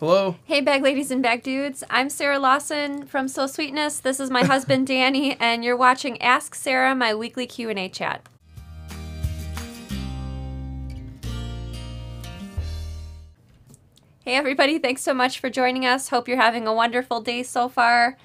Hello. Hey, bag ladies and bag dudes. I'm Sarah Lawson from So Sweetness. This is my husband, Danny, and you're watching Ask Sarah, my weekly Q&A chat. Hey, everybody. Thanks so much for joining us. Hope you're having a wonderful day so far.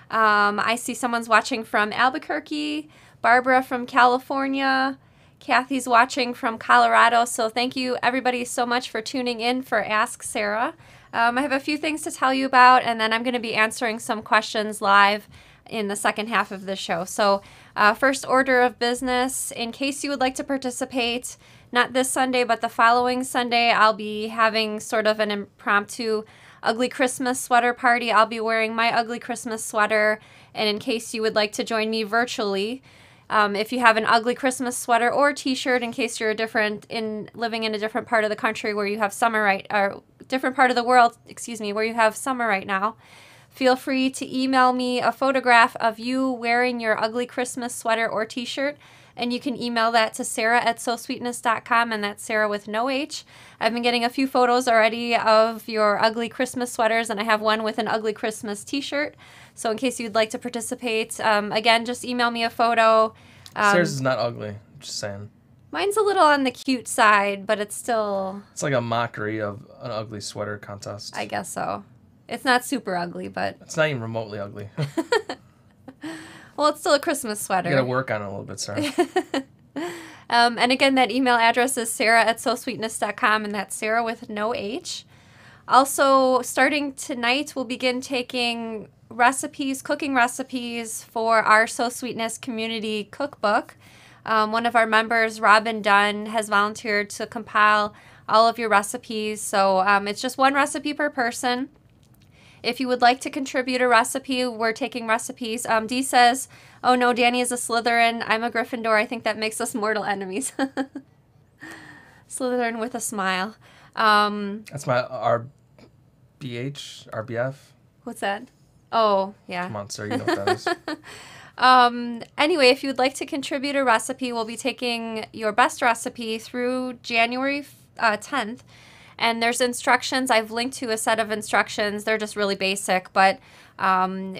I see someone's watching from Albuquerque, Barbara from California, Kathy's watching from Colorado. So thank you, everybody, so much for tuning in for Ask Sarah. I have a few things to tell you about, and then I'm going to be answering some questions live in the second half of the show. So first order of business, in case you would like to participate, not this Sunday, but the following Sunday, I'll be having sort of an impromptu ugly Christmas sweater party. I'll be wearing my ugly Christmas sweater, and in case you would like to join me virtually, if you have an ugly Christmas sweater or t-shirt, in case you're living in a different part of the country where you have summer or different part of the world, where you have summer right now, feel free to email me a photograph of you wearing your ugly Christmas sweater or t-shirt, and you can email that to Sara@sosweetness.com, and that's Sarah with no H. I've been getting a few photos already of your ugly Christmas sweaters, and I have one with an ugly Christmas t-shirt. So in case you'd like to participate, again, just email me a photo. Sarah's is not ugly, just saying. Mine's a little on the cute side, but it's still... It's like a mockery of an ugly sweater contest. I guess so. It's not super ugly, but... It's not even remotely ugly. Well, it's still a Christmas sweater. You gotta work on it a little bit, Sarah. And again, that email address is Sara@sosweetness.com, and that's Sarah with no H. Also, starting tonight, we'll begin taking cooking recipes for our So Sweetness community cookbook. One of our members, Robin Dunn, has volunteered to compile all of your recipes. So it's just one recipe per person. If you would like to contribute a recipe, we're taking recipes. Dee says, oh no, Danny is a Slytherin. I'm a Gryffindor. I think that makes us mortal enemies. Slytherin with a smile. That's my RBF. What's that? Oh, yeah. Come on, sir, you know what that is. Anyway, if you'd like to contribute a recipe, we'll be taking your best recipe through January 10th. And there's instructions. I've linked to a set of instructions. They're just really basic, but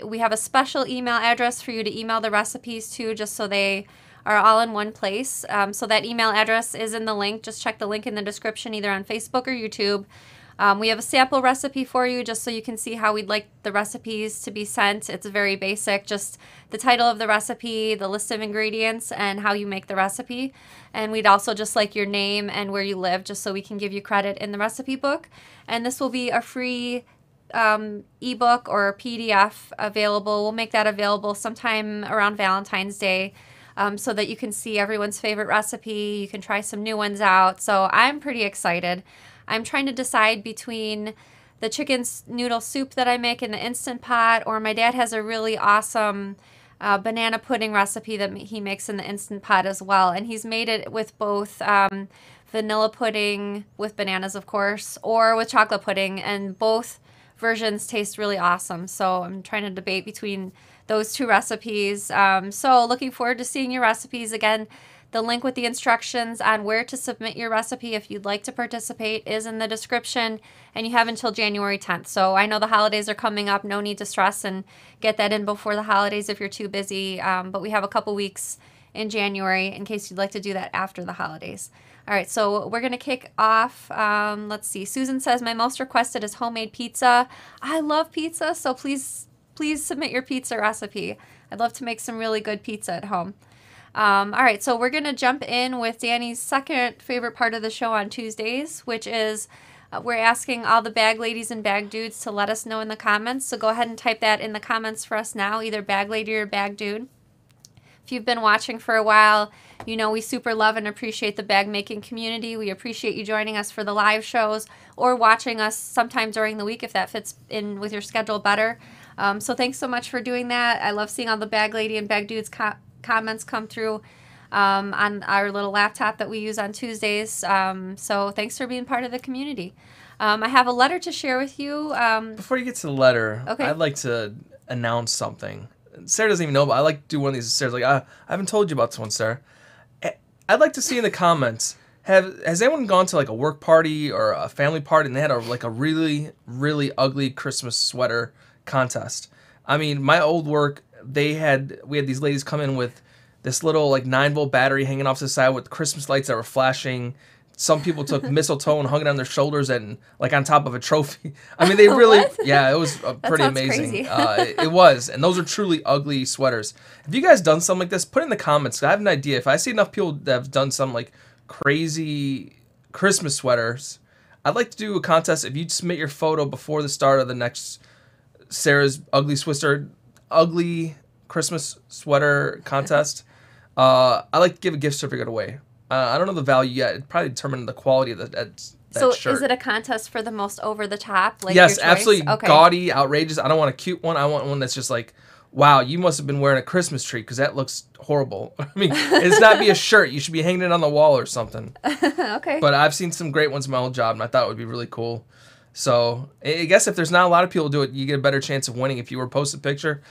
we have a special email address for you to email the recipes to, just so they are all in one place. So that email address is in the link. Just check the link in the description, either on Facebook or YouTube. We have a sample recipe for you, just so you can see how we'd like the recipes to be sent. It's very basic, just the title of the recipe, the list of ingredients, and how you make the recipe. And we'd also just like your name and where you live, just so we can give you credit in the recipe book. And this will be a free ebook or PDF available. We'll make that available sometime around Valentine's Day, so that you can see everyone's favorite recipe. You can try some new ones out. So I'm pretty excited. I'm trying to decide between the chicken noodle soup that I make in the Instant Pot, or my dad has a really awesome banana pudding recipe that he makes in the Instant Pot as well. And he's made it with both vanilla pudding with bananas, of course, or with chocolate pudding, and both versions taste really awesome. So I'm trying to debate between those two recipes. So looking forward to seeing your recipes. Again, the link with the instructions on where to submit your recipe if you'd like to participate is in the description, and you have until January 10th. So I know the holidays are coming up. No need to stress and get that in before the holidays if you're too busy. But we have a couple weeks in January in case you'd like to do that after the holidays. All right, so we're going to kick off. Let's see. Susan says, my most requested is homemade pizza. I love pizza, so please submit your pizza recipe. I'd love to make some really good pizza at home. All right, so we're going to jump in with Danny's second favorite part of the show on Tuesdays, which is we're asking all the bag ladies and bag dudes to let us know in the comments. So go ahead and type that in the comments for us now, either bag lady or bag dude. If you've been watching for a while, you know we super love and appreciate the bag making community. We appreciate you joining us for the live shows or watching us sometime during the week if that fits in with your schedule better. So thanks so much for doing that. I love seeing all the bag lady and bag dudes comments come through on our little laptop that we use on Tuesdays. So thanks for being part of the community. I have a letter to share with you. Before you get to the letter, okay. I'd like to announce something. Sarah doesn't even know, but I like to do one of these. Sarah's like, I haven't told you about this one, Sarah. I'd like to see in the comments, Has anyone gone to like a work party or a family party and they had a really really ugly Christmas sweater contest? I mean, my old work, we had these ladies come in with this little like 9-volt battery hanging off to the side with Christmas lights that were flashing. Some people took mistletoe and hung it on their shoulders and like on top of a trophy. I mean, they really, yeah, it was pretty amazing. It was, and those are truly ugly sweaters. Have you guys done something like this? Put it in the comments. I have an idea. If I see enough people that have done some like crazy Christmas sweaters, I'd like to do a contest. If you submit your photo before the start of the next Sarah's ugly Christmas sweater contest, I'd like to give a gift certificate away. I don't know the value yet. It'd probably determine the quality of that so shirt. Is it a contest for the most over the top? Like yes, your choice? Absolutely Okay. Gaudy, outrageous. I don't want a cute one. I want one that's just like, wow, you must have been wearing a Christmas tree because that looks horrible. I mean, it's not be a shirt. You should be hanging it on the wall or something. Okay. But I've seen some great ones in my old job, and I thought it would be really cool. So I guess if there's not a lot of people do it, you get a better chance of winning. If you were to post a picture,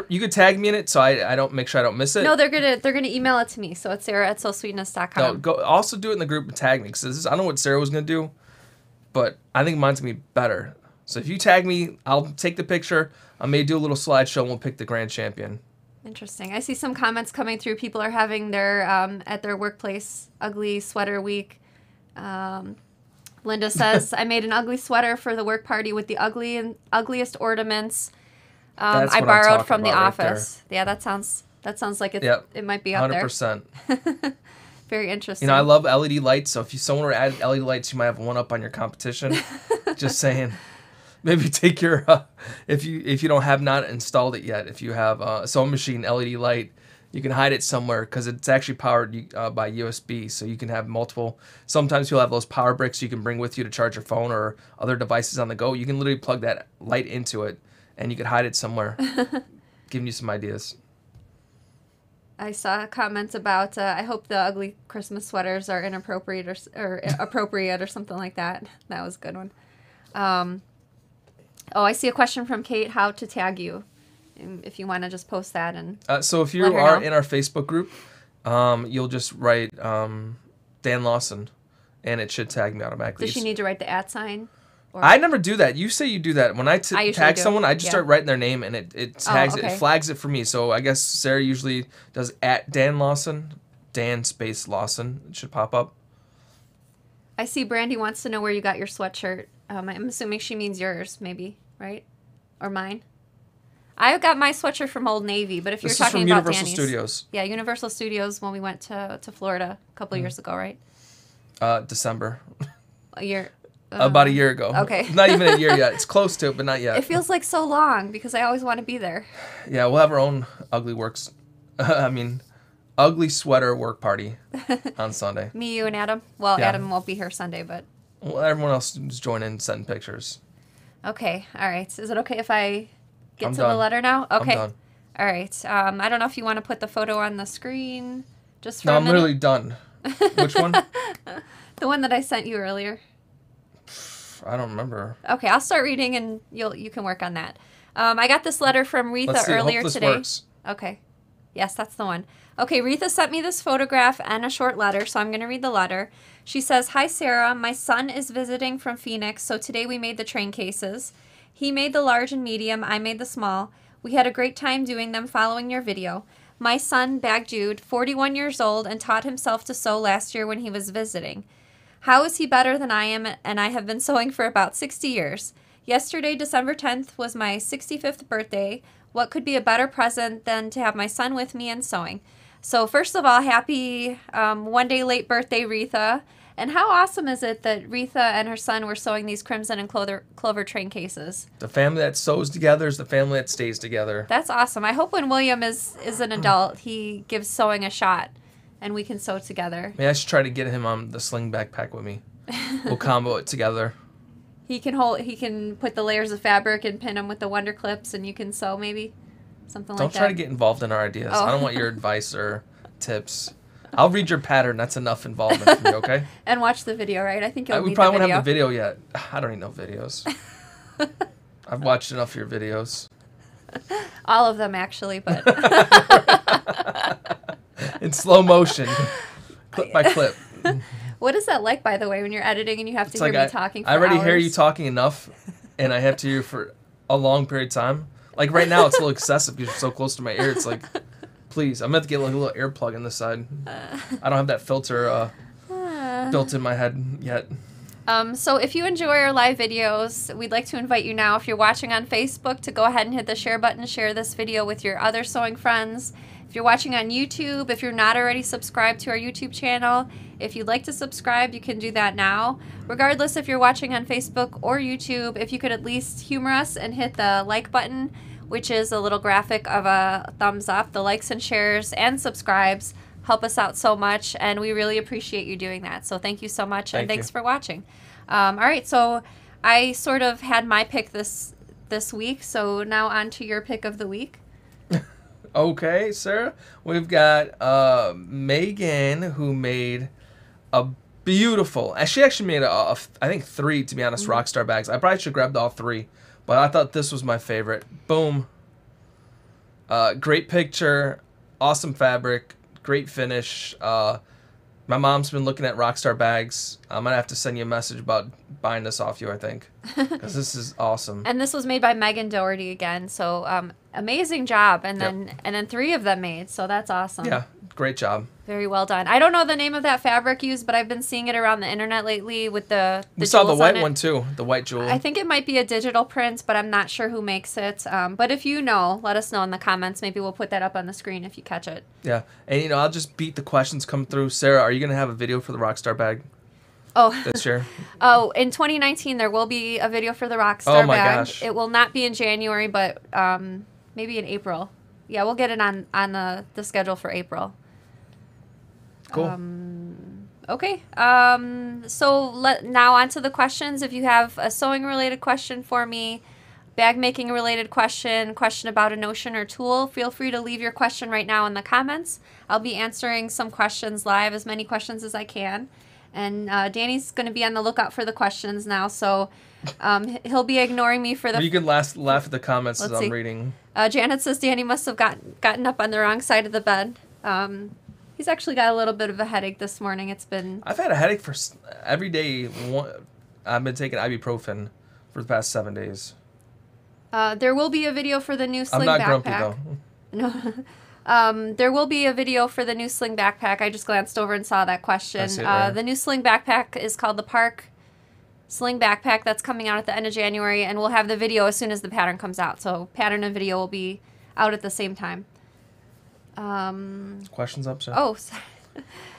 you could tag me in it so I don't make sure I don't miss it. No, they're gonna email it to me. So it's Sara@SoSweetness.com. No, go also do it in the group and tag me because I don't know what Sarah was gonna do, but I think mine's gonna be better. So if you tag me, I'll take the picture. I may do a little slideshow and we'll pick the grand champion. Interesting. I see some comments coming through. People are having their at their workplace ugly sweater week. Linda says, I made an ugly sweater for the work party with the ugliest ornaments I borrowed from the office. Right, yeah, that sounds like it might be up 100%. there. Very interesting. You know, I love LED lights, so if someone were to add LED lights, you might have one up on your competition. Just saying. Maybe take your if you don't have not installed it yet, if you have a sewing machine LED light, you can hide it somewhere because it's actually powered by USB, so you can have multiple. Sometimes you'll have those power bricks you can bring with you to charge your phone or other devices on the go. You can literally plug that light into it, and you can hide it somewhere. Giving you some ideas. I saw comments about I hope the ugly Christmas sweaters are inappropriate or appropriate or something like that. That was a good one. I see a question from Kate. How to tag you? If you want to just post that and so if you are in our Facebook group, you'll just write Dan Lawson, and it should tag me automatically. Does she need to write the @ sign? Or? I never do that. You say you do that. When I tag someone, I just start writing their name, and it tags it flags it for me. So I guess Sarah usually does @Dan Lawson, Dan space Lawson. It should pop up. I see Brandy wants to know where you got your sweatshirt. I'm assuming she means yours, maybe, right? Or mine? I got my sweatshirt from Old Navy, but if you're talking about Universal Danny's, Studios. Yeah, Universal Studios when we went to Florida a couple years ago, right? December. A year. About a year ago. Okay. Not even a year yet. It's close to it, but not yet. It feels like so long because I always want to be there. Yeah, we'll have our own ugly sweater work party on Sunday. Me, you, and Adam. Well, yeah. Adam won't be here Sunday, but... Well, everyone else is joining, sending pictures. Okay, all right. Is it okay if I get to done. the letter now? Okay. I'm done. All right. I don't know if you want to put the photo on the screen just for a No, I'm minute. literally done. Which one? The one that I sent you earlier. I don't remember. Okay, I'll start reading and you can work on that. I got this letter from Retha earlier Hope this today. Works. Okay. Yes, that's the one. Okay, Retha sent me this photograph and a short letter, so I'm going to read the letter. She says, Hi, Sarah. My son is visiting from Phoenix, so today we made the train cases. He made the large and medium. I made the small. We had a great time doing them following your video. My son, Bag Jude, 41 years old, and taught himself to sew last year when he was visiting. How is he better than I am, and I have been sewing for about 60 years. Yesterday, December 10th, was my 65th birthday. What could be a better present than to have my son with me and sewing? So first of all, happy one day late birthday, Retha. And how awesome is it that Retha and her son were sewing these Crimson and Clover train cases? The family that sews together is the family that stays together. That's awesome. I hope when William is an adult, he gives sewing a shot and we can sew together. Maybe I should try to get him on the sling backpack with me. We'll combo it together. He can put the layers of fabric and pin them with the Wonder Clips, and you can sew maybe something like that. Don't try to get involved in our ideas. Oh. I don't want your advice or tips. I'll read your pattern. That's enough involvement for me, okay? And watch the video, right? I think you'll We need probably the won't video. have the video yet. I don't need no videos. I've watched enough of your videos. All of them, actually, but... In slow motion. Clip by clip. What is that like, by the way, when you're editing and you have to It's hear like me talking for I already hours? hear you talking enough, and I have to hear you for a long period of time. Like right now, it's a little excessive because you're so close to my ear. It's like, please, I'm going to have to get like a little ear plug in the side. I don't have that filter built in my head yet. So if you enjoy our live videos, we'd like to invite you now, if you're watching on Facebook, to go ahead and hit the share button, share this video with your other sewing friends. If you're watching on YouTube, if you're not already subscribed to our YouTube channel, if you'd like to subscribe, you can do that now. Regardless if you're watching on Facebook or YouTube, if you could at least humor us and hit the like button, which is a little graphic of a thumbs up. The likes and shares and subscribes help us out so much, and we really appreciate you doing that. So thank you so much, and thanks for watching. All right, so I sort of had my pick this week, so now on to your pick of the week. Okay, Sarah. We've got Megan, who made a beautiful, and she actually made, I think 3, to be honest, Rockstar bags. I probably should have grabbed all 3, but I thought this was my favorite. Boom. Great picture, awesome fabric, great finish. My mom's been looking at Rockstar bags. I'm going to have to send you a message about buying this off you, I think, because this is awesome. And this was made by Megan Doherty again, so amazing job. And then 3 of them made, so that's awesome. Yeah, great job. Very well done. I don't know the name of that fabric used, but I've been seeing it around the internet lately with the We saw the jewels white on it. one too, the white jewel. I think it might be a digital print, but I'm not sure who makes it. But if you know, let us know in the comments. Maybe we'll put that up on the screen if you catch it. Yeah, and I'll just beat the questions come through. Sarah, are you going to have a video for the Rockstar bag this year? Oh, in 2019 there will be a video for the Rockstar my bag. gosh. It will not be in January, but maybe in April. Yeah, we'll get it on the schedule for April. Cool. Okay. So now on to the questions. If you have a sewing related question for me, bag making related question about a notion or tool, feel free to leave your question right now in the comments. I'll be answering some questions live, as many questions as I can. And Danny's going to be on the lookout for the questions now, so he'll be ignoring me for the... You can laugh at the comments as I'm see. reading. Janet says Danny must have gotten up on the wrong side of the bed. He's actually got a little bit of a headache this morning. It's been... I've had a headache for every day. I've been taking ibuprofen for the past 7 days. There will be a video for the new sling I'm not backpack. grumpy, though. No. There will be a video for the new sling backpack. I just glanced over and saw that question. I see it there. The new sling backpack is called the Park Sling Backpack. That's coming out at the end of January, and we'll have the video as soon as the pattern comes out. So pattern and video will be out at the same time. Questions up, sir? Oh, sorry.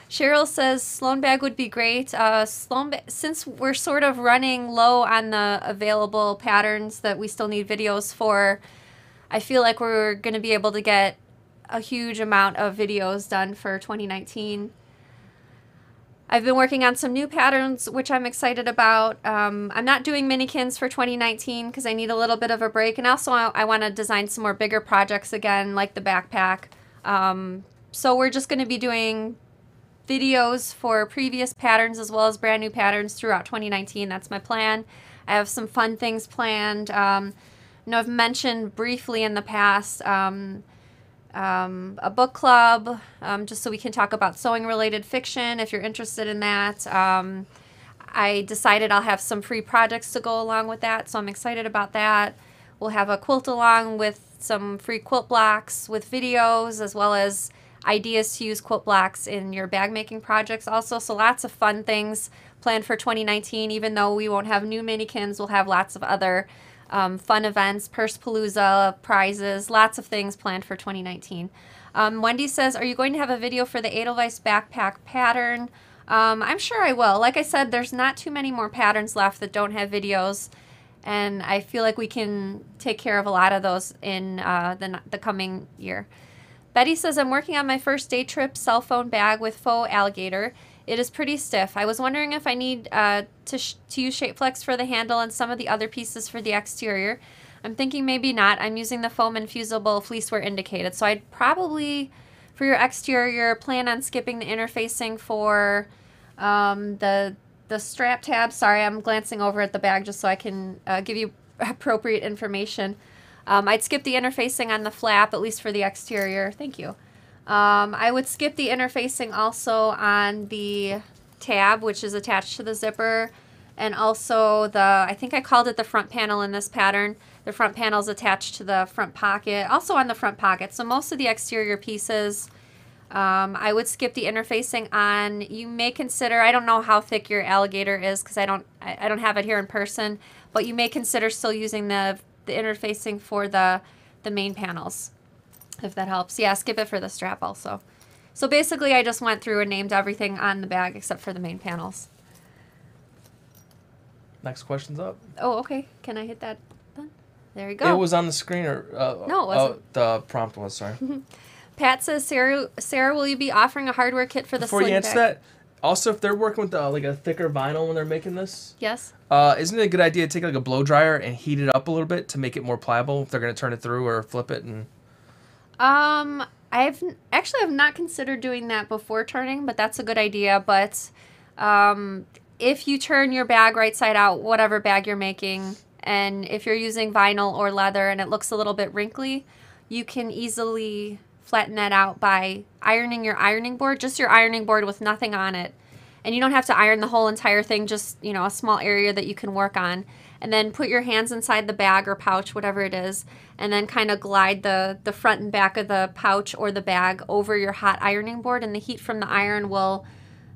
Cheryl says Sloan bag would be great. Since we're sort of running low on the available patterns that we still need videos for, I feel like we're going to be able to get a huge amount of videos done for 2019. I've been working on some new patterns, which I'm excited about. I'm not doing minikins for 2019 because I need a little bit of a break. And also I want to design some more bigger projects again, like the backpack. So we're just going to be doing videos for previous patterns as well as brand new patterns throughout 2019. That's my plan. I have some fun things planned. I've mentioned briefly in the past a book club, just so we can talk about sewing related fiction if you're interested in that. I decided I'll have some free projects to go along with that, so I'm excited about that. We'll have a quilt along with some free quilt blocks with videos, as well as ideas to use quilt blocks in your bag making projects also. So lots of fun things planned for 2019. Even though we won't have new minikins, we'll have lots of other fun events, Purse-palooza, prizes, lots of things planned for 2019. Wendy says, are you going to have a video for the Edelweiss backpack pattern? I'm sure I will. Like I said, there's not too many more patterns left that don't have videos, and I feel like we can take care of a lot of those in the coming year. Betty says, I'm working on my first day trip cell phone bag with faux alligator. It is pretty stiff. I was wondering if I need to use Shape Flex for the handle and some of the other pieces for the exterior. I'm thinking maybe not. I'm using the foam infusible fleece where indicated. So I'd probably, for your exterior, plan on skipping the interfacing for the strap tab. Sorry, I'm glancing over at the bag just so I can give you appropriate information. I'd skip the interfacing on the flap, at least for the exterior. Thank you. I would skip the interfacing also on the tab, which is attached to the zipper, and also I think I called it the front panel in this pattern. The front panel is attached to the front pocket, also on the front pocket. So most of the exterior pieces, I would skip the interfacing on. You may consider, I don't know how thick your alligator is because I don't have it here in person, but you may consider still using the interfacing for the main panels, if that helps. Yeah, skip it for the strap also. So basically I just went through and named everything on the bag except for the main panels. Next question's up. Oh, okay. Can I hit that then? There you go. It was on the screen, or no, it wasn't. The prompt was, sorry. Pat says, Sarah, will you be offering a hardware kit for the Before sling you answer bag? that, also if they're working with like a thicker vinyl when they're making this, Yes. isn't it a good idea to take like a blow dryer and heat it up a little bit to make it more pliable if they're going to turn it through or flip it? And I've not considered doing that before turning, but that's a good idea. But if you turn your bag right side out, whatever bag you're making, and if you're using vinyl or leather and it looks a little bit wrinkly, you can easily flatten that out by ironing your ironing board, just your ironing board with nothing on it. And you don't have to iron the whole entire thing, just, you know, a small area that you can work on. And then put your hands inside the bag or pouch, whatever it is, and then kind of glide the front and back of the pouch or the bag over your hot ironing board, and the heat from the iron will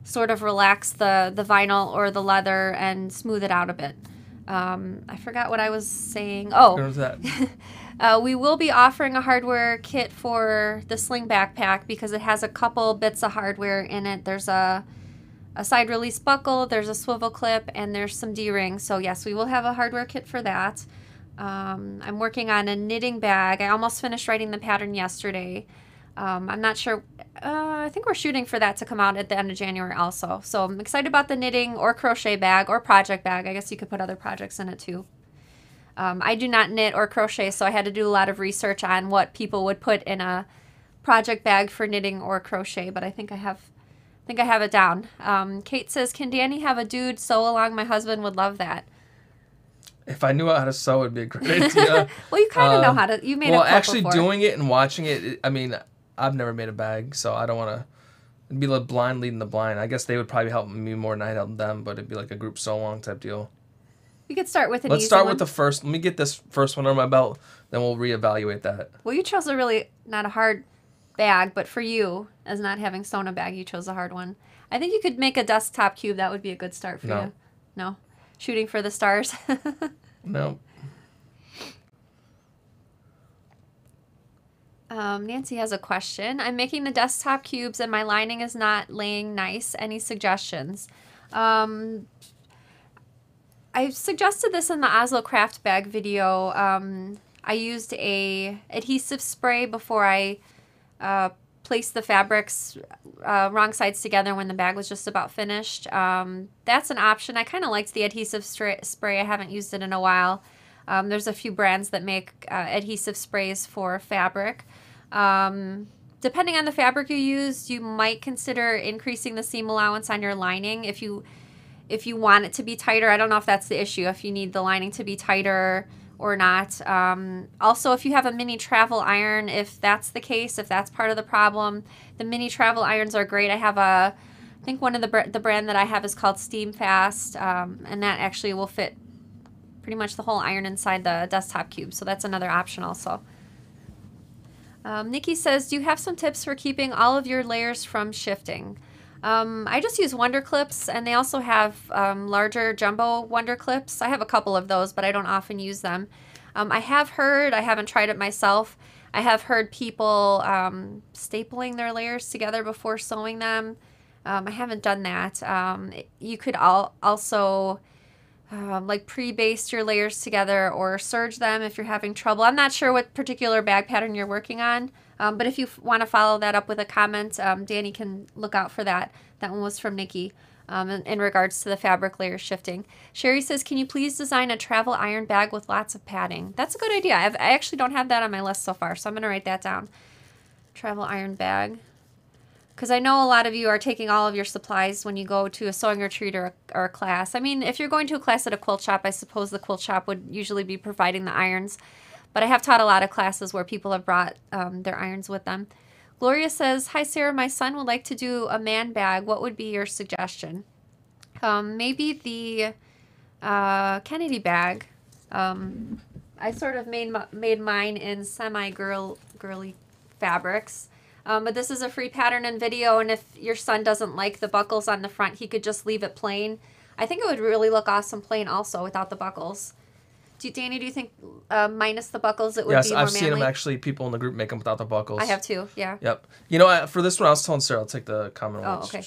sort of relax the vinyl or the leather and smooth it out a bit. I forgot what I was saying. Oh, what was that? We will be offering a hardware kit for the sling backpack because it has a couple bits of hardware in it. There's a side release buckle, there's a swivel clip, and there's some D-rings. So yes, we will have a hardware kit for that. I'm working on a knitting bag. I almost finished writing the pattern yesterday. I'm not sure. I think we're shooting for that to come out at the end of January also. So I'm excited about the knitting or crochet bag or project bag. I guess you could put other projects in it too. I do not knit or crochet, so I had to do a lot of research on what people would put in a project bag for knitting or crochet, but I think I have it down. Kate says, can Danny have a dude sew along? My husband would love that. If I knew how to sew, it'd be a great idea. Well, you kind of know how to. You made a quilt actually before. Doing it and watching it, I mean, I've never made a bag, so I don't want to. It'd be like blind leading the blind. I guess they would probably help me more than I help them, but it'd be like a group sew along type deal. We could start with an Let's easy start one. with the first. Let me get this first one under my belt, then we'll reevaluate that. Well, you chose a really not a hard bag, but for you, as not having sewn a bag, you chose a hard one. I think you could make a desktop cube. That would be a good start for you. No? Shooting for the stars? No. Nancy has a question. I'm making the desktop cubes and my lining is not laying nice. Any suggestions? I suggested this in the Oslo craft bag video. I used a adhesive spray before I placed the fabrics wrong sides together when the bag was just about finished. That's an option. I kind of liked the adhesive spray. I haven't used it in a while. There's a few brands that make adhesive sprays for fabric. Depending on the fabric you use, you might consider increasing the seam allowance on your lining if you want it to be tighter. I don't know if that's the issue, if you need the lining to be tighter or not. Also, if you have a mini travel iron, if that's the case, if that's part of the problem, the mini travel irons are great. I think one of the brand that I have is called Steam Fast, and that actually will fit pretty much the whole iron inside the desktop cube, so that's another option also. Nikki says, do you have some tips for keeping all of your layers from shifting? I just use Wonder Clips, and they also have larger jumbo Wonder Clips. I have a couple of those, but I don't often use them. I haven't tried it myself, I have heard people stapling their layers together before sewing them. I haven't done that. You could also like pre-baste your layers together or serge them if you're having trouble. I'm not sure what particular bag pattern you're working on, but if you want to follow that up with a comment, Danny can look out for that. That one was from Nikki in regards to the fabric layer shifting. Sherry says, can you please design a travel iron bag with lots of padding? That's a good idea. I actually don't have that on my list so far, so I'm going to write that down. Travel iron bag. Because I know a lot of you are taking all of your supplies when you go to a sewing retreat or a class. I mean, if you're going to a class at a quilt shop, I suppose the quilt shop would usually be providing the irons. But I have taught a lot of classes where people have brought their irons with them. Gloria says, hi Sarah, my son would like to do a man bag. What would be your suggestion? Maybe the Kennedy bag. I sort of made mine in girly fabrics. But this is a free pattern and video, and if your son doesn't like the buckles on the front, he could just leave it plain. I think it would really look awesome plain also without the buckles. Danny, do you think minus the buckles it would be more manly? Yes, I've seen them actually. People in the group make them without the buckles. I have too, yeah. Yep. You know, for this one, I was telling Sarah, I'll take the common one. Oh, okay.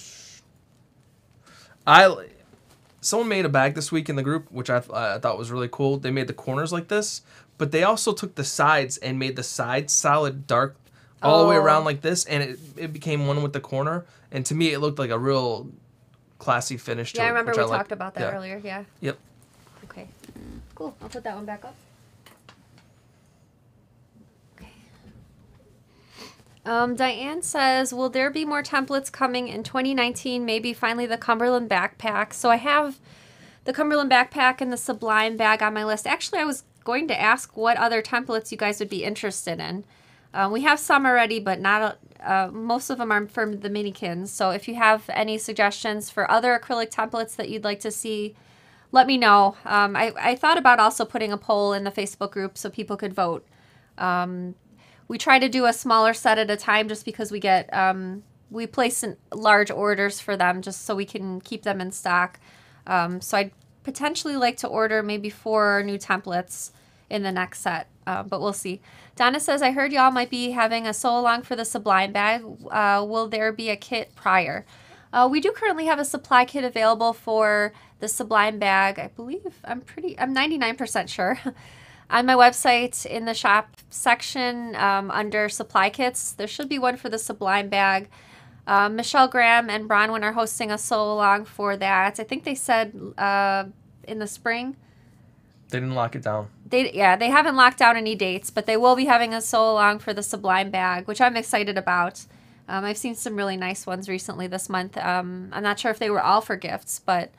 Someone made a bag this week in the group, which I thought was really cool. They made the corners like this, but they also took the sides and made the sides solid dark all the way around like this, and it became one with the corner. And to me, it looked like a real classy finish to it. Yeah, I remember we talked about that earlier, yeah. Yep. Okay, cool. I'll put that one back up. Okay. Diane says, will there be more templates coming in 2019? Maybe finally the Cumberland backpack. So I have the Cumberland backpack and the Sublime bag on my list. Actually, I was going to ask what other templates you guys would be interested in. We have some already, but not most of them are for the minikins. So if you have any suggestions for other acrylic templates that you'd like to see, let me know. I thought about also putting a poll in the Facebook group so people could vote. We try to do a smaller set at a time just because we get we place large orders for them just so we can keep them in stock. So I'd potentially like to order maybe 4 new templates in the next set, but we'll see. Donna says, I heard y'all might be having a sew-along for the Sublime bag. Will there be a kit prior? We do currently have a supply kit available for the Sublime bag. I believe, I'm 99% sure. On my website, in the shop section, under supply kits, there should be one for the Sublime bag. Michelle Graham and Bronwyn are hosting a sew-along for that. I think they said in the spring. They didn't lock it down. They haven't locked down any dates, but they will be having a sew-along for the Sublime bag, which I'm excited about. I've seen some really nice ones recently this month. I'm not sure if they were all for gifts, but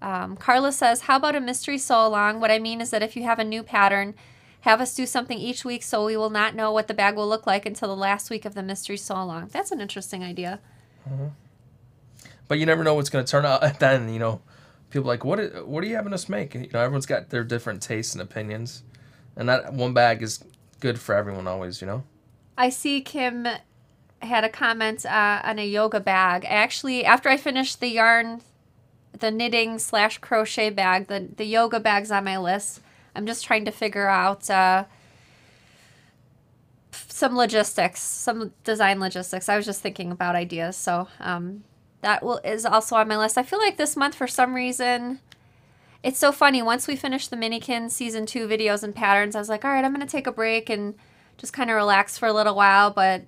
Carla says, how about a mystery sew-along? What I mean is that if you have a new pattern, have us do something each week so we will not know what the bag will look like until the last week of the mystery sew-along. That's an interesting idea. Mm-hmm. But you never know what's going to turn out then, you know. People are like, what are you having us make? And, you know, everyone's got their different tastes and opinions. And that one bag is good for everyone always, you know? I see Kim had a comment on a yoga bag. Actually, after I finished the yarn, the knitting/crochet bag, the yoga bag's on my list. I'm just trying to figure out some logistics, some design logistics. I was just thinking about ideas. So that is also on my list. I feel like this month, for some reason, it's so funny. Once we finished the Minikin Season 2 videos and patterns, I was like, all right, I'm going to take a break and just kind of relax for a little while. But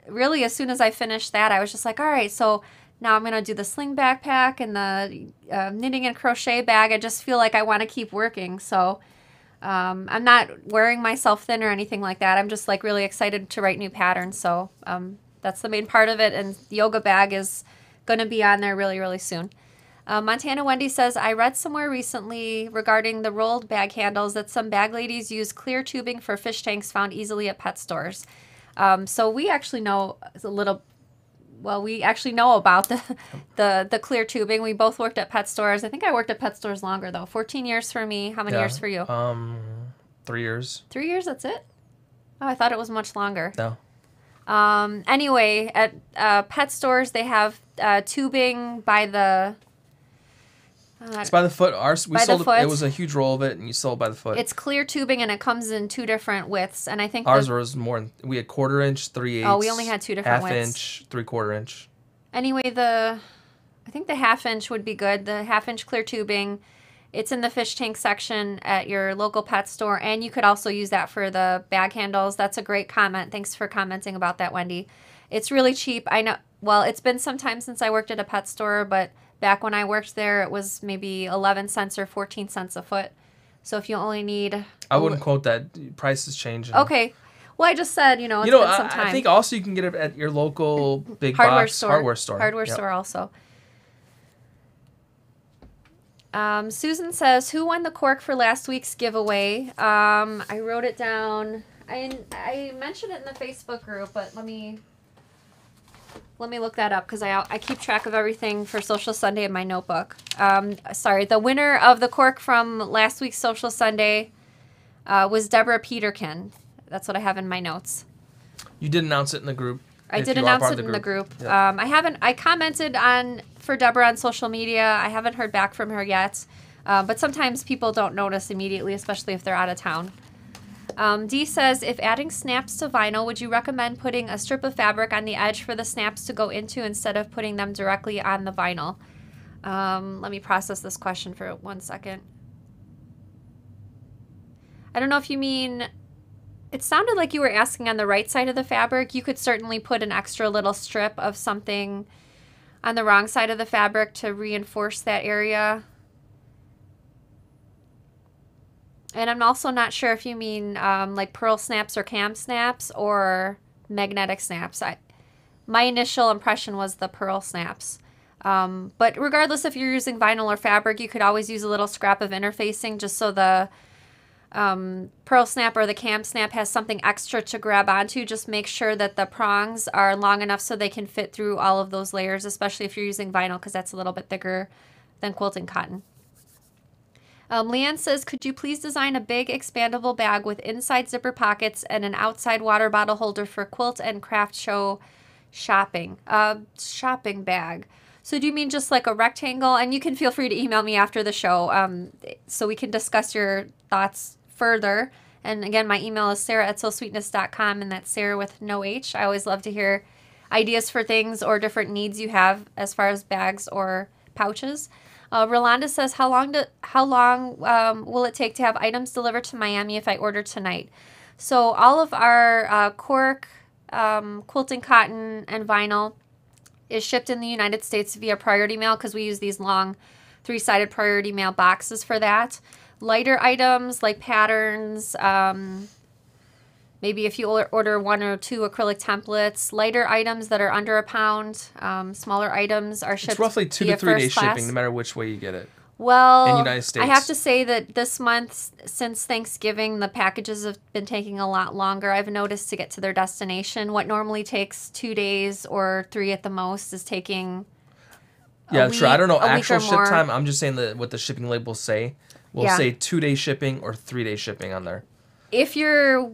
really, as soon as I finished that, I was just like, all right, so now I'm going to do the sling backpack and the knitting and crochet bag. I just feel like I want to keep working. So I'm not wearing myself thin or anything like that. I'm just like really excited to write new patterns. So that's the main part of it. And the yoga bag is going to be on there really, really soon. Montana Wendy says, I read somewhere recently regarding the rolled bag handles that some bag ladies use clear tubing for fish tanks found easily at pet stores. So we actually know we actually know about the clear tubing. We both worked at pet stores. I think I worked at pet stores longer, though. 14 years for me. How many years for you? 3 years. 3 years, that's it? Oh, I thought it was much longer. No. Anyway, at pet stores, they have tubing by the... it's by the foot. We sold it. It was a huge roll of it, and you sold it by the foot. It's clear tubing, and it comes in 2 different widths. And I think ours was more. We had 1/4 inch, 3/8. Oh, we only had 2 different widths. 1/2 inch, 3/4 inch. Anyway, I think the 1/2 inch would be good. The 1/2 inch clear tubing. It's in the fish tank section at your local pet store, and you could also use that for the bag handles. That's a great comment. Thanks for commenting about that, Wendy. It's really cheap. I know. Well, it's been some time since I worked at a pet store, but back when I worked there, it was maybe 11 cents or 14 cents a foot. So if you only need... I wouldn't quote that. Prices change. Okay. Well, I just said, it's been some time. I think also you can get it at your local big hardware box store. Hardware store. Hardware store also. Susan says, who won the cork for last week's giveaway? I wrote it down. I mentioned it in the Facebook group, but let me Let me look that up because I keep track of everything for Social Sunday in my notebook. Sorry, the winner of the cork from last week's Social Sunday was Deborah Peterkin. That's what I have in my notes. You did announce it in the group. I did announce it in the group. Yep. I commented for Deborah on social media. I haven't heard back from her yet. But sometimes people don't notice immediately, especially if they're out of town. Dee says, if adding snaps to vinyl, would you recommend putting a strip of fabric on the edge for the snaps to go into instead of putting them directly on the vinyl? Let me process this question for 1 second. I don't know if you mean... It sounded like you were asking on the right side of the fabric. You could certainly put an extra little strip of something on the wrong side of the fabric to reinforce that area. And I'm also not sure if you mean like pearl snaps or cam snaps or magnetic snaps. My initial impression was the pearl snaps. But regardless if you're using vinyl or fabric, you could always use a little scrap of interfacing just so the pearl snap or the cam snap has something extra to grab onto. Just make sure that the prongs are long enough so they can fit through all of those layers, especially if you're using vinyl because that's a little bit thicker than quilting cotton. Leanne says, could you please design a big expandable bag with inside zipper pockets and an outside water bottle holder for quilt and craft show shopping? Shopping bag. So do you mean just like a rectangle? And you can feel free to email me after the show so we can discuss your thoughts further. And again, my email is sarah@sewsweetness.com, and that's Sarah with no H. I always love to hear ideas for things or different needs you have as far as bags or pouches. Rolanda says, how long will it take to have items delivered to Miami if I order tonight? So all of our cork, quilting cotton, and vinyl is shipped in the United States via priority mail because we use these long 3-sided priority mail boxes for that. Lighter items like patterns, maybe if you order 1 or 2 acrylic templates, lighter items that are under a pound, smaller items are shipped. It's roughly 2 to 3 days shipping, no matter which way you get it. Well, in the United States. I have to say that this month, since Thanksgiving, the packages have been taking a lot longer. I've noticed to get to their destination. What normally takes 2 days or 3 at the most is taking a week, true. I don't know actual ship time. I'm just saying that what the shipping labels say. We'll say 2-day shipping or 3-day shipping on there. If you're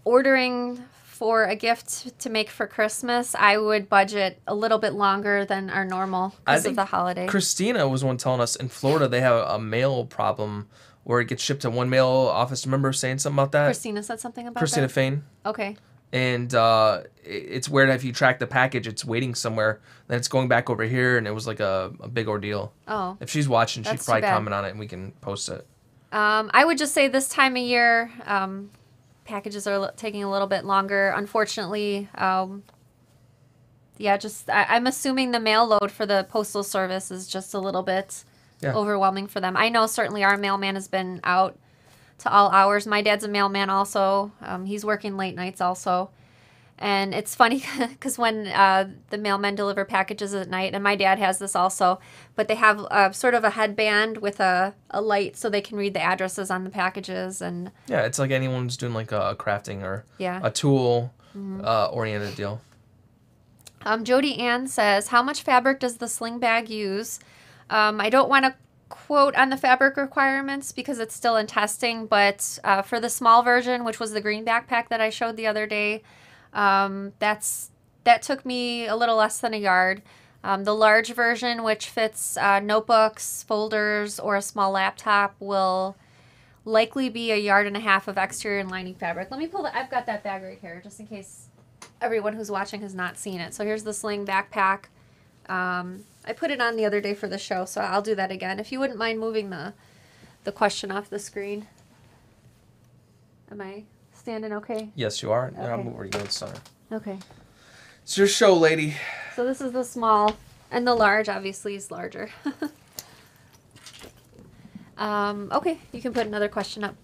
ordering for a gift to make for Christmas, I would budget a little bit longer than our normal because of the holiday. Christina was one telling us in Florida they have a mail problem where it gets shipped to one mail office. Remember saying something about that? Christina said something about Christina that? Fain. Okay. And it's weird if you track the package, it's waiting somewhere, then it's going back over here, and it was like a big ordeal. Oh. If she's watching, she could probably comment on it, and we can post it. I would just say this time of year, packages are taking a little bit longer. Unfortunately, I'm assuming the mail load for the Postal Service is just a little bit overwhelming for them. I know certainly our mailman has been out to all hours. My dad's a mailman also. He's working late nights also. And it's funny because when the mailmen deliver packages at night, and my dad has this also, but they have sort of a headband with a light so they can read the addresses on the packages. And yeah, it's like anyone's doing like a crafting or a tool oriented deal. Jody Ann says, how much fabric does the sling bag use? I don't want to quote on the fabric requirements because it's still in testing, but for the small version, which was the green backpack that I showed the other day, that took me a little less than a yard. The large version, which fits notebooks, folders, or a small laptop, will likely be 1.5 yards of exterior and lining fabric. Let me pull I've got that bag right here, just in case everyone who's watching has not seen it. So here's the sling backpack. I put it on the other day for the show, so I'll do that again. If you wouldn't mind moving the question off the screen. Am I standing okay? Yes, you are. Okay. I'll move where you go, Sara. Okay. It's your show, lady. So this is the small, and the large obviously is larger. Okay, you can put another question up.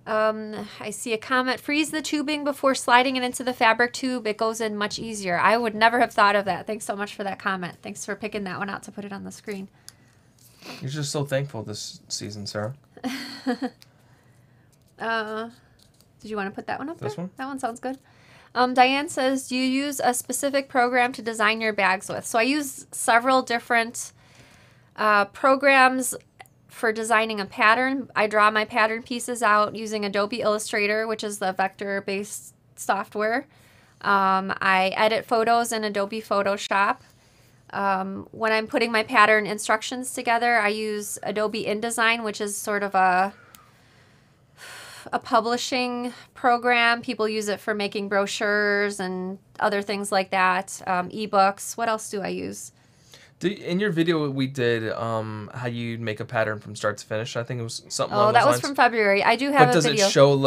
I see a comment. Freeze the tubing before sliding it into the fabric tube. It goes in much easier. I would never have thought of that. Thanks so much for that comment. Thanks for picking that one out to put it on the screen. You're just so thankful this season, Sarah. Did you want to put that one up there? This one? That one sounds good. Diane says, do you use a specific program to design your bags with? So I use several different programs for designing a pattern. I draw my pattern pieces out using Adobe Illustrator, which is the vector-based software. I edit photos in Adobe Photoshop. When I'm putting my pattern instructions together, I use Adobe InDesign, which is sort of a publishing program. People use it for making brochures and other things like that, ebooks. What else do I use? In your video we did how you make a pattern from start to finish. I think it was something along Oh, those that was lines. from February. I do have But a does video. it show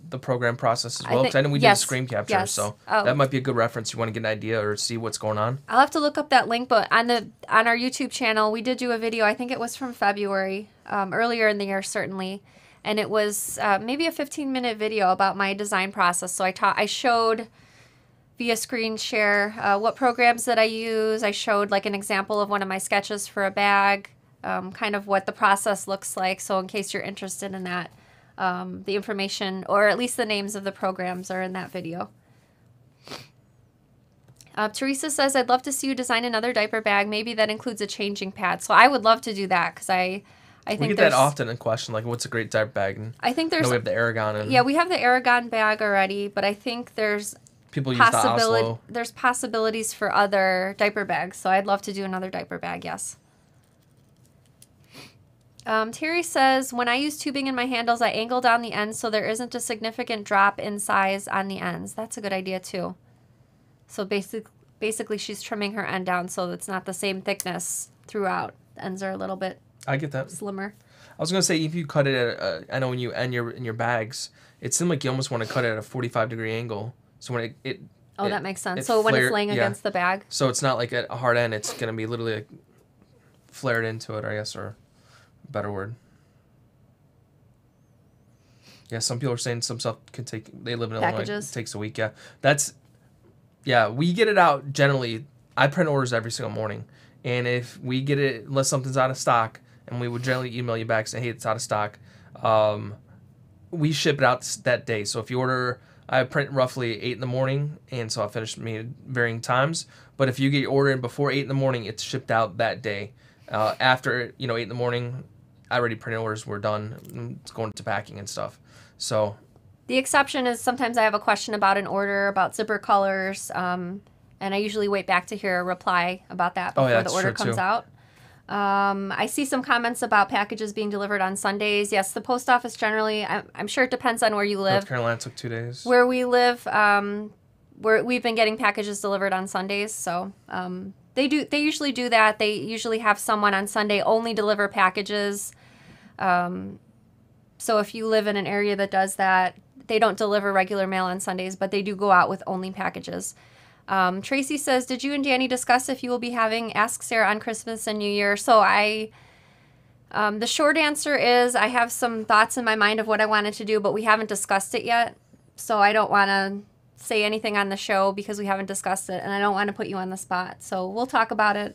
the program process as well? Because I know we did a yes, screen capture, yes. so Oh. that might be a good reference. You want to get an idea or see what's going on. I'll have to look up that link, but on our YouTube channel, we did do a video. I think it was from February, earlier in the year, certainly, and it was maybe a 15-minute video about my design process. So I showed via screen share what programs that I use. I showed like an example of one of my sketches for a bag, kind of what the process looks like. So in case you're interested in that, the information or at least the names of the programs are in that video. Teresa says, I'd love to see you design another diaper bag. Maybe that includes a changing pad. So I would love to do that because I think we get that often in question, like what's a great diaper bag? And I think there's... we have the Aragon. And yeah, we have the Aragon bag already, but I think there's... people use the Oslo. There's possibilities for other diaper bags, so I'd love to do another diaper bag, yes. Terry says, when I use tubing in my handles, I angle down the ends so there isn't a significant drop in size on the ends. That's a good idea, too. So basically she's trimming her end down so it's not the same thickness throughout. The ends are a little bit I get that. slimmer. I was going to say, if you cut it at I know when you end in your bags, it seems like you almost want to cut it at a 45-degree angle. So when that makes sense. So when it's laying against the bag. So it's not like at a hard end. It's going to be literally like flared into it, I guess, or a better word. Yeah, some people are saying some stuff can take... They live in Illinois. It takes a week, yeah. Yeah, we get it out generally. I print orders every single morning. And if we get it, unless something's out of stock, and we would generally email you back saying, hey, it's out of stock, we ship it out that day. So if you order... I print roughly 8 in the morning, and so I finish varying times. But if you get your order in before 8 in the morning, it's shipped out that day. After 8 in the morning, I already printed orders. We're done. It's going to packing and stuff. So the exception is sometimes I have a question about an order about zipper colors, and I usually wait back to hear a reply about that before the order comes out. I see some comments about packages being delivered on Sundays. Yes, the post office generally, I'm sure it depends on where you live. North Carolina took 2 days. Where we live, we've been getting packages delivered on Sundays, so they usually do that. They usually have someone on Sunday only deliver packages. So if you live in an area that does that, they don't deliver regular mail on Sundays, but they do go out with only packages. Tracy says, did you and Danny discuss if you will be having Ask Sarah on Christmas and New Year? So the short answer is I have some thoughts in my mind of what I wanted to do, but we haven't discussed it yet. So I don't want to say anything on the show because we haven't discussed it, and I don't want to put you on the spot. So we'll talk about it,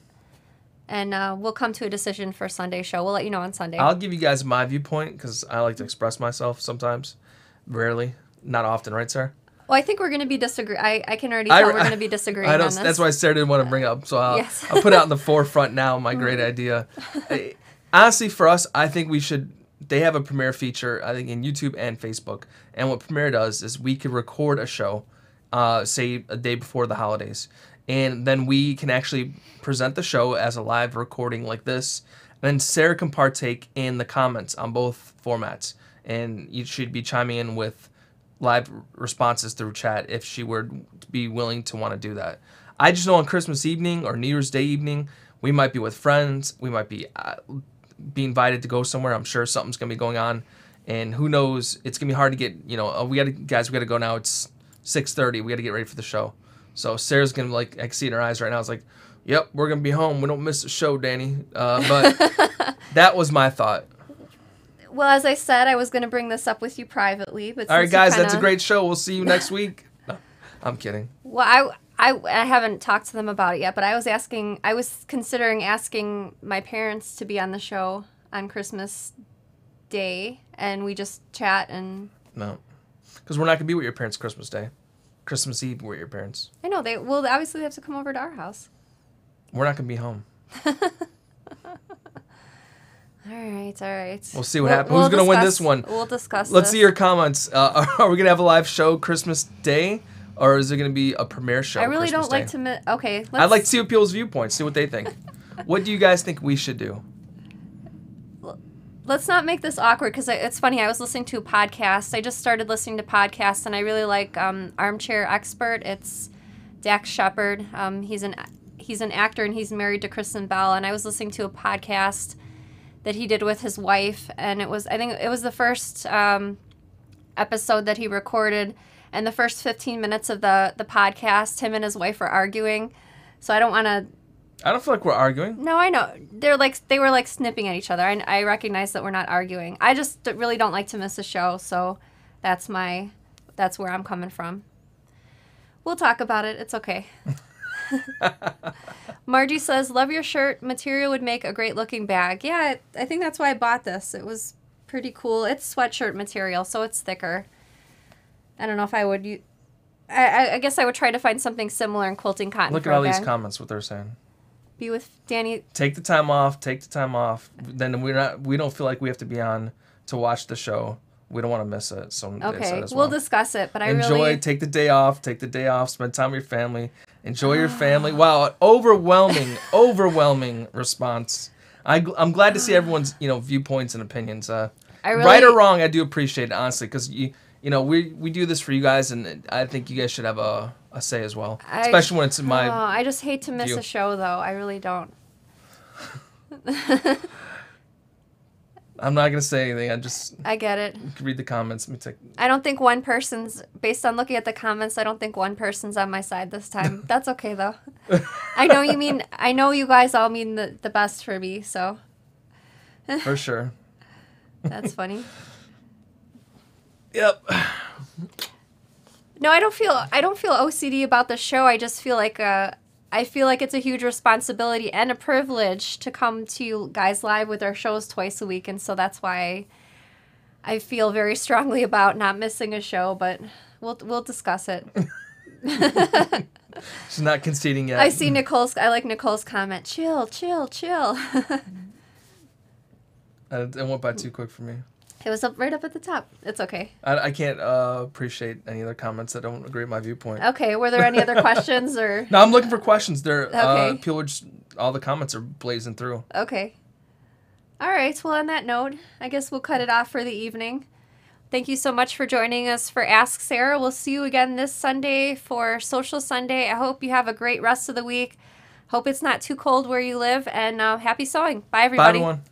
and we'll come to a decision for Sunday show. We'll let you know on Sunday. I'll give you guys my viewpoint because I like to express myself sometimes. Rarely. Not often, right, Sarah? Well, I think we're going to be disagreeing. I can already tell we're going to be disagreeing on this. That's why Sarah didn't want to bring it up. So I'll put it out in the forefront now, my great idea. Honestly, for us, I think we should... They have a Premiere feature, I think, in YouTube and Facebook. And what Premiere does is we could record a show, say, a day before the holidays. And then we can actually present the show as a live recording like this. Then Sarah can partake in the comments on both formats. And you should be chiming in with live responses through chat if she were to be willing to want to do that. I just know on Christmas evening or New Year's Day evening, we might be with friends. We might be invited to go somewhere. I'm sure something's going to be going on. And who knows, it's going to be hard to get, we got to go now. It's 6:30. We got to get ready for the show. So Sarah's going to, I can see in her eyes right now. It's like, yep, we're going to be home. We don't miss the show, Danny. But that was my thought. Well, as I said, I was going to bring this up with you privately. But all right, guys, that's a great show. We'll see you next week. No, I'm kidding. Well, I haven't talked to them about it yet, but I was considering asking my parents to be on the show on Christmas Day, and we just chat and... No, because we're not going to be with your parents Christmas Day. Christmas Eve with your parents. I know they will. Obviously, they have to come over to our house. We're not gonna be home. All right. We'll see what happens. Who's gonna win this one? We'll discuss. Let's see your comments. Are we gonna have a live show Christmas Day, or is it gonna be a premiere show? I really Christmas don't like Day? to. Okay. I'd like to see people's viewpoints. See what they think. What do you guys think we should do? Let's not make this awkward because it's funny. I was listening to a podcast. I just started listening to podcasts, and I really like Armchair Expert. It's Dax Shepard. He's an actor, and he's married to Kristen Bell. And I was listening to a podcast that he did with his wife, and I think it was the first episode that he recorded, and the first 15 minutes of the podcast, him and his wife were arguing. So I don't feel like we're arguing. No, I know. They were like snipping at each other. I recognize that we're not arguing. I just really don't like to miss a show, so that's where I'm coming from. We'll talk about it. It's okay. Margie says, love your shirt. Material would make a great looking bag. Yeah, I think that's why I bought this. It was pretty cool. It's sweatshirt material, so it's thicker. I don't know if I would. I guess I would try to find something similar in quilting cotton. Look at all these comments, what they're saying. Be with Danny. Take the time off. Then we don't feel like we have to be on to watch the show. We don't want to miss it. So okay, we'll discuss it. But take the day off. Take the day off. Spend time with your family. Enjoy your family. Wow, overwhelming response. I'm glad to see everyone's viewpoints and opinions. Right or wrong, I do appreciate it honestly because we do this for you guys, and I think you guys should have a say as well, especially when it's in my. I just hate to miss a show though. I really don't. I'm not gonna say anything. I get it. You can read the comments. I don't think based on looking at the comments, I don't think one person's on my side this time. That's okay though. I know you guys all mean the best for me, so. For sure. That's funny. Yep. No, I don't feel OCD about the show. I just feel like it's a huge responsibility and a privilege to come to you guys live with our shows twice a week, and so that's why I feel very strongly about not missing a show. But we'll discuss it. She's not conceding yet. I like Nicole's comment. Chill. It went by too quick for me. It was right up at the top. It's okay. I can't appreciate any other comments that don't agree with my viewpoint. Okay. Were there any other questions or? No, I'm looking for questions. Okay. People are all the comments are blazing through. Okay. All right. Well, on that note, I guess we'll cut it off for the evening. Thank you so much for joining us for Ask Sara. We'll see you again this Sunday for Social Sunday. I hope you have a great rest of the week. Hope it's not too cold where you live, and happy sewing. Bye, everybody. Bye, everyone.